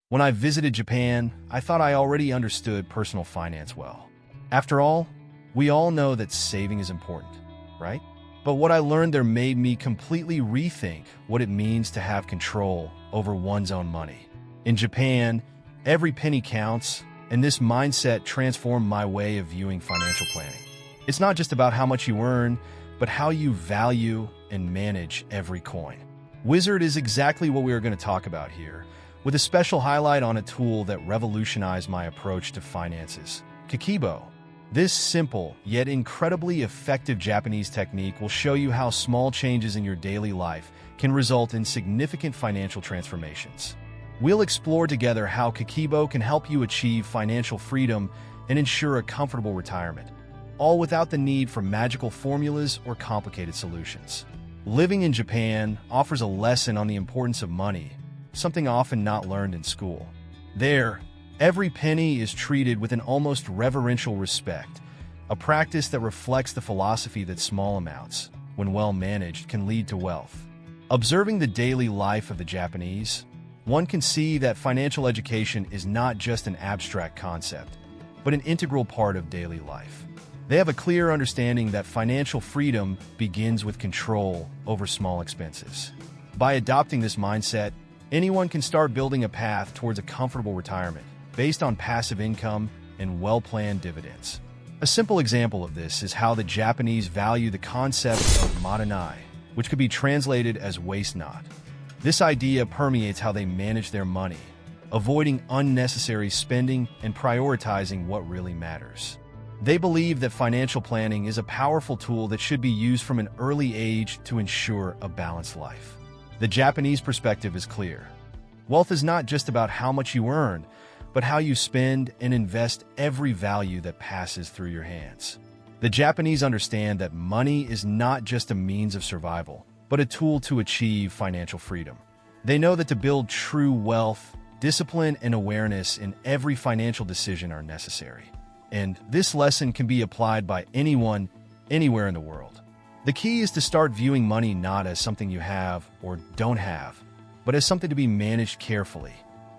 When I visited Japan, I thought I already understood personal finance well. After all, we all know that saving is important, right? But what I learned there made me completely rethink what it means to have control over one's own money. In Japan, every penny counts, and this mindset transformed my way of viewing financial planning. It's not just about how much you earn, but how you value and manage every coin. Wizard is exactly what we are going to talk about here, with a special highlight on a tool that revolutionized my approach to finances, Kakeibo. This simple, yet incredibly effective Japanese technique will show you how small changes in your daily life can result in significant financial transformations. We'll explore together how Kakeibo can help you achieve financial freedom and ensure a comfortable retirement, all without the need for magical formulas or complicated solutions. Living in Japan offers a lesson on the importance of money, something often not learned in school. There, every penny is treated with an almost reverential respect, a practice that reflects the philosophy that small amounts, when well managed, can lead to wealth. Observing the daily life of the Japanese, one can see that financial education is not just an abstract concept, but an integral part of daily life. They have a clear understanding that financial freedom begins with control over small expenses. By adopting this mindset, anyone can start building a path towards a comfortable retirement based on passive income and well-planned dividends. A simple example of this is how the Japanese value the concept of madanai, which could be translated as waste not. This idea permeates how they manage their money, avoiding unnecessary spending and prioritizing what really matters. They believe that financial planning is a powerful tool that should be used from an early age to ensure a balanced life. The Japanese perspective is clear. Wealth is not just about how much you earn, but how you spend and invest every value that passes through your hands. The Japanese understand that money is not just a means of survival, but a tool to achieve financial freedom. They know that to build true wealth, discipline and awareness in every financial decision are necessary. And this lesson can be applied by anyone, anywhere in the world. The key is to start viewing money not as something you have or don't have, but as something to be managed carefully.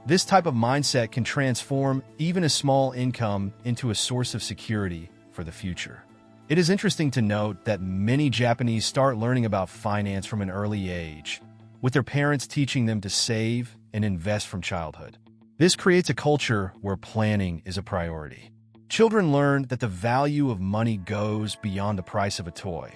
This type of mindset can transform even a small income into a source of security for the future. It is interesting to note that many Japanese start learning about finance from an early age, with their parents teaching them to save and invest from childhood. This creates a culture where planning is a priority. Children learn that the value of money goes beyond the price of a toy.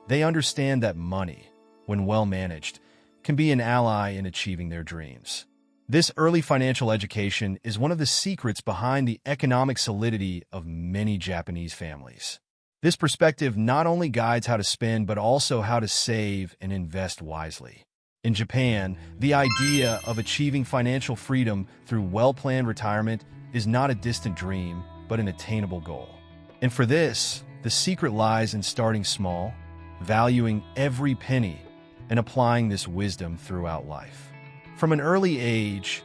They understand that money, when well managed, can be an ally in achieving their dreams. This early financial education is one of the secrets behind the economic solidity of many Japanese families. This perspective not only guides how to spend, but also how to save and invest wisely. In Japan, the idea of achieving financial freedom through well-planned retirement is not a distant dream, but an attainable goal. And for this, the secret lies in starting small, valuing every penny, and applying this wisdom throughout life. From an early age,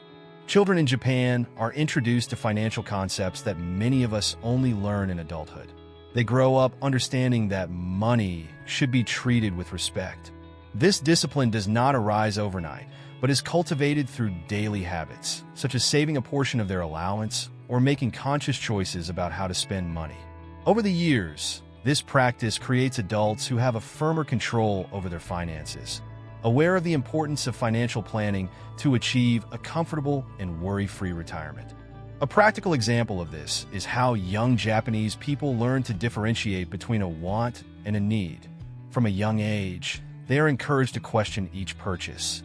children in Japan are introduced to financial concepts that many of us only learn in adulthood. They grow up understanding that money should be treated with respect. This discipline does not arise overnight, but is cultivated through daily habits, such as saving a portion of their allowance or making conscious choices about how to spend money. Over the years, this practice creates adults who have a firmer control over their finances, aware of the importance of financial planning to achieve a comfortable and worry-free retirement. A practical example of this is how young Japanese people learn to differentiate between a want and a need. From a young age, they are encouraged to question each purchase.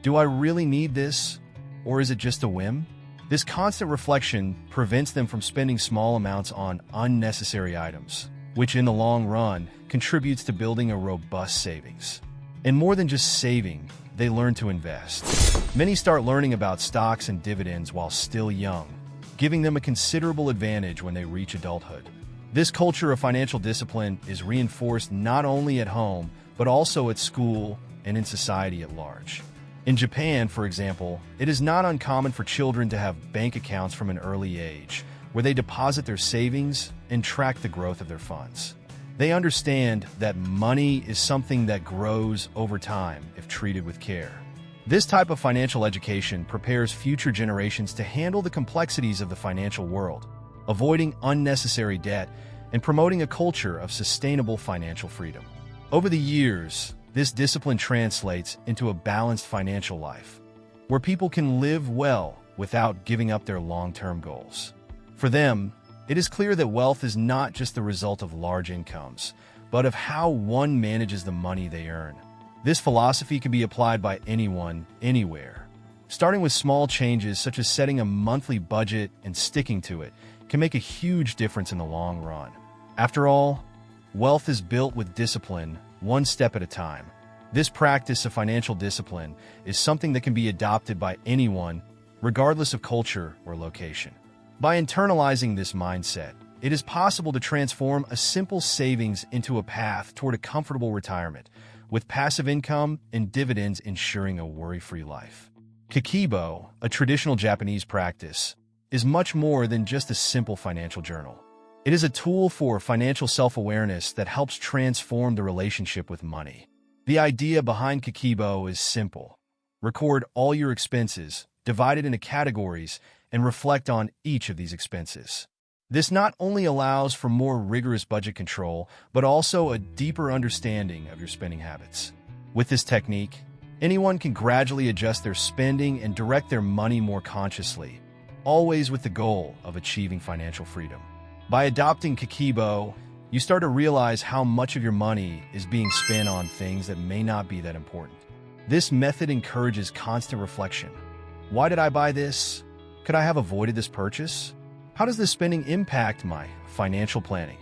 Do I really need this, or is it just a whim? This constant reflection prevents them from spending small amounts on unnecessary items, which in the long run contributes to building a robust savings. And more than just saving, they learn to invest. Many start learning about stocks and dividends while still young, giving them a considerable advantage when they reach adulthood. This culture of financial discipline is reinforced not only at home, but also at school and in society at large. In Japan, for example, it is not uncommon for children to have bank accounts from an early age, where they deposit their savings and track the growth of their funds. They understand that money is something that grows over time if treated with care. This type of financial education prepares future generations to handle the complexities of the financial world, avoiding unnecessary debt and promoting a culture of sustainable financial freedom. Over the years, this discipline translates into a balanced financial life, where people can live well without giving up their long-term goals. For them, it is clear that wealth is not just the result of large incomes, but of how one manages the money they earn. This philosophy can be applied by anyone, anywhere. Starting with small changes such as setting a monthly budget and sticking to it can make a huge difference in the long run. After all, wealth is built with discipline, one step at a time. This practice of financial discipline is something that can be adopted by anyone, regardless of culture or location. By internalizing this mindset, it is possible to transform a simple savings into a path toward a comfortable retirement, with passive income and dividends ensuring a worry-free life. Kakeibo, a traditional Japanese practice, is much more than just a simple financial journal. It is a tool for financial self-awareness that helps transform the relationship with money. The idea behind Kakeibo is simple. Record all your expenses, divide it into categories, and reflect on each of these expenses. This not only allows for more rigorous budget control, but also a deeper understanding of your spending habits. With this technique, anyone can gradually adjust their spending and direct their money more consciously, always with the goal of achieving financial freedom. By adopting Kakeibo, you start to realize how much of your money is being spent on things that may not be that important. This method encourages constant reflection. Why did I buy this? Could I have avoided this purchase? How does this spending impact my financial planning?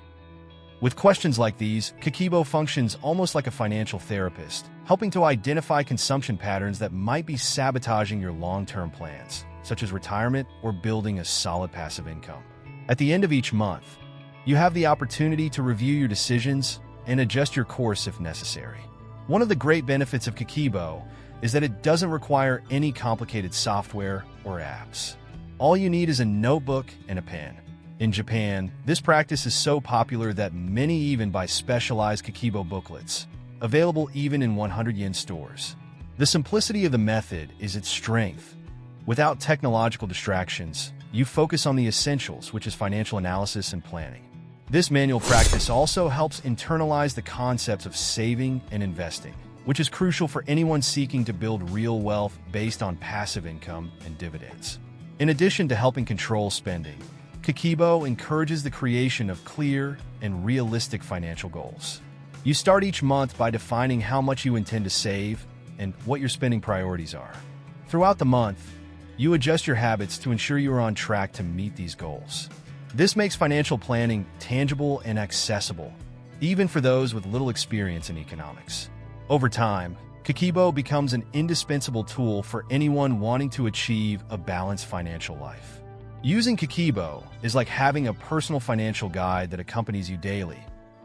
With questions like these, Kakeibo functions almost like a financial therapist, helping to identify consumption patterns that might be sabotaging your long-term plans, such as retirement or building a solid passive income. At the end of each month, you have the opportunity to review your decisions and adjust your course if necessary. One of the great benefits of Kakeibo is that it doesn't require any complicated software or apps. All you need is a notebook and a pen. In Japan, this practice is so popular that many even buy specialized Kakeibo booklets, available even in 100-yen stores. The simplicity of the method is its strength. Without technological distractions, you focus on the essentials, which is financial analysis and planning. This manual practice also helps internalize the concepts of saving and investing, which is crucial for anyone seeking to build real wealth based on passive income and dividends. In addition to helping control spending, Kakeibo encourages the creation of clear and realistic financial goals. You start each month by defining how much you intend to save and what your spending priorities are. Throughout the month, you adjust your habits to ensure you are on track to meet these goals. This makes financial planning tangible and accessible, even for those with little experience in economics. Over time, Kakeibo becomes an indispensable tool for anyone wanting to achieve a balanced financial life. Using Kakeibo is like having a personal financial guide that accompanies you daily,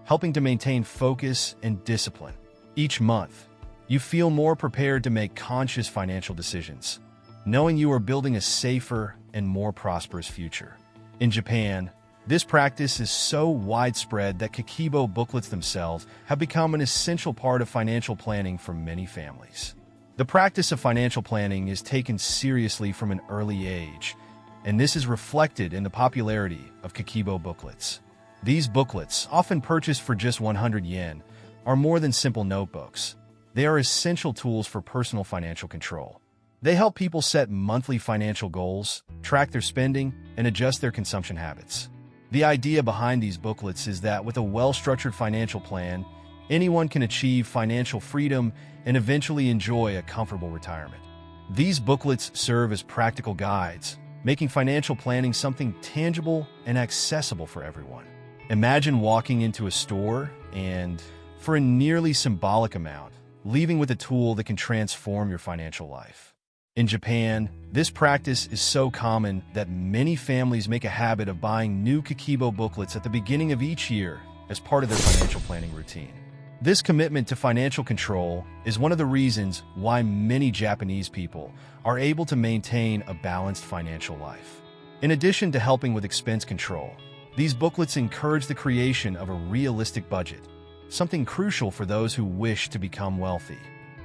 helping to maintain focus and discipline. Each month, you feel more prepared to make conscious financial decisions, knowing you are building a safer and more prosperous future. In Japan, this practice is so widespread that Kakeibo booklets themselves have become an essential part of financial planning for many families. The practice of financial planning is taken seriously from an early age, and this is reflected in the popularity of Kakeibo booklets. These booklets, often purchased for just 100 yen, are more than simple notebooks. They are essential tools for personal financial control. They help people set monthly financial goals, track their spending, and adjust their consumption habits. The idea behind these booklets is that with a well-structured financial plan, anyone can achieve financial freedom and eventually enjoy a comfortable retirement. These booklets serve as practical guides, making financial planning something tangible and accessible for everyone. Imagine walking into a store and, for a nearly symbolic amount, leaving with a tool that can transform your financial life. In Japan, this practice is so common that many families make a habit of buying new Kakeibo booklets at the beginning of each year as part of their financial planning routine. This commitment to financial control is one of the reasons why many Japanese people are able to maintain a balanced financial life. In addition to helping with expense control, these booklets encourage the creation of a realistic budget, something crucial for those who wish to become wealthy.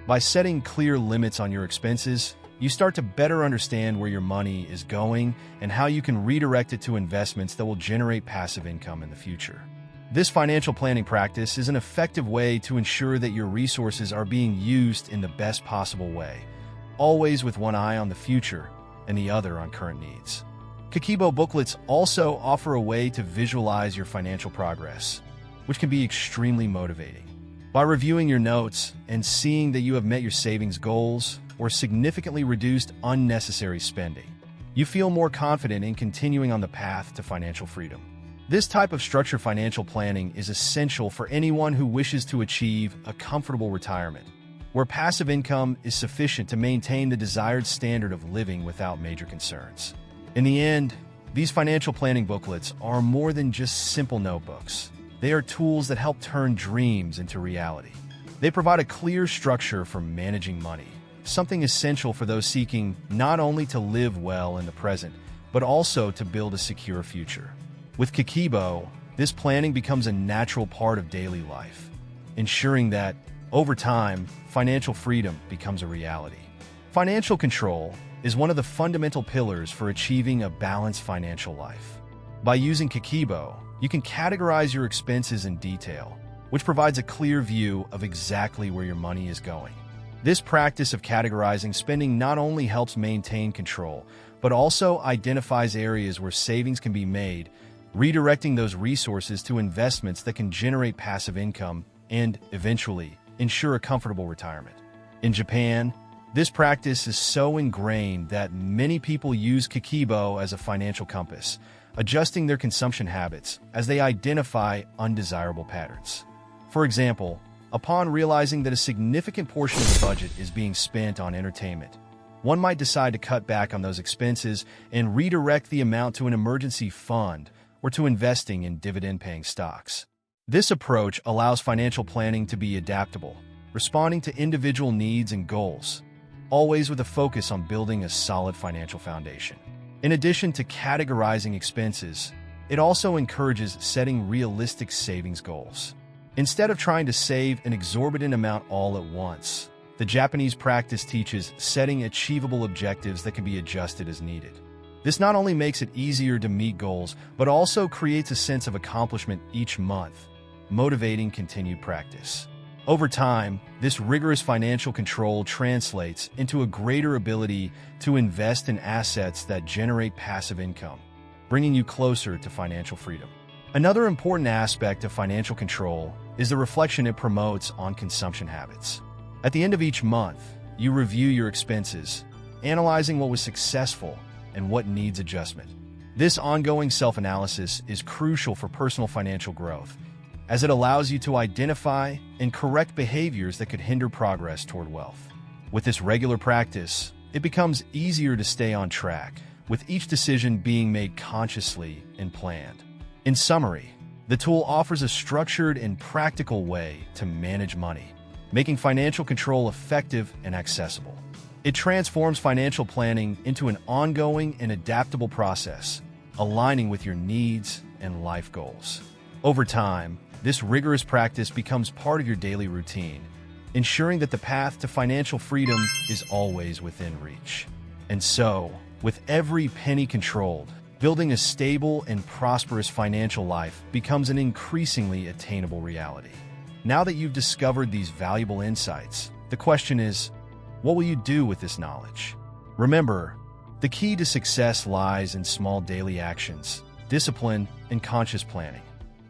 By setting clear limits on your expenses, you start to better understand where your money is going and how you can redirect it to investments that will generate passive income in the future. This financial planning practice is an effective way to ensure that your resources are being used in the best possible way, always with one eye on the future and the other on current needs. Kakeibo booklets also offer a way to visualize your financial progress, which can be extremely motivating. By reviewing your notes and seeing that you have met your savings goals or significantly reduced unnecessary spending, you feel more confident in continuing on the path to financial freedom. This type of structured financial planning is essential for anyone who wishes to achieve a comfortable retirement, where passive income is sufficient to maintain the desired standard of living without major concerns. In the end, these financial planning booklets are more than just simple notebooks. They are tools that help turn dreams into reality. They provide a clear structure for managing money, something essential for those seeking not only to live well in the present, but also to build a secure future. With Kakeibo, this planning becomes a natural part of daily life, ensuring that, over time, financial freedom becomes a reality. Financial control is one of the fundamental pillars for achieving a balanced financial life. By using Kakeibo, you can categorize your expenses in detail, which provides a clear view of exactly where your money is going. This practice of categorizing spending not only helps maintain control, but also identifies areas where savings can be made, redirecting those resources to investments that can generate passive income and, eventually, ensure a comfortable retirement. In Japan, this practice is so ingrained that many people use Kakeibo as a financial compass, adjusting their consumption habits as they identify undesirable patterns. For example, upon realizing that a significant portion of the budget is being spent on entertainment, one might decide to cut back on those expenses and redirect the amount to an emergency fund or to investing in dividend-paying stocks. This approach allows financial planning to be adaptable, responding to individual needs and goals, always with a focus on building a solid financial foundation. In addition to categorizing expenses, it also encourages setting realistic savings goals. Instead of trying to save an exorbitant amount all at once, the Japanese practice teaches setting achievable objectives that can be adjusted as needed. This not only makes it easier to meet goals, but also creates a sense of accomplishment each month, motivating continued practice. Over time, this rigorous financial control translates into a greater ability to invest in assets that generate passive income, bringing you closer to financial freedom. Another important aspect of financial control is the reflection it promotes on consumption habits. At the end of each month, you review your expenses, analyzing what was successful and what needs adjustment. This ongoing self-analysis is crucial for personal financial growth, as it allows you to identify and correct behaviors that could hinder progress toward wealth. With this regular practice, it becomes easier to stay on track, with each decision being made consciously and planned. In summary, the tool offers a structured and practical way to manage money, making financial control effective and accessible. It transforms financial planning into an ongoing and adaptable process, aligning with your needs and life goals. Over time, this rigorous practice becomes part of your daily routine, ensuring that the path to financial freedom is always within reach. And so, with every penny controlled, building a stable and prosperous financial life becomes an increasingly attainable reality. Now that you've discovered these valuable insights, the question is, what will you do with this knowledge? Remember, the key to success lies in small daily actions, discipline, and conscious planning.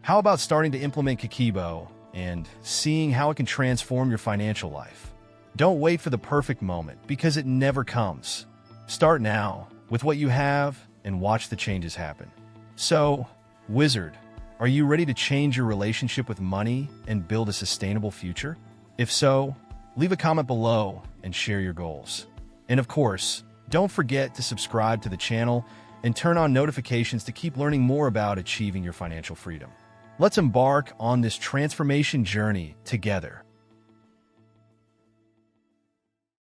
How about starting to implement Kakeibo and seeing how it can transform your financial life? Don't wait for the perfect moment, because it never comes. Start now with what you have and watch the changes happen. So, Wizard, are you ready to change your relationship with money and build a sustainable future? If so, leave a comment below and share your goals. And of course, don't forget to subscribe to the channel and turn on notifications to keep learning more about achieving your financial freedom. Let's embark on this transformation journey together.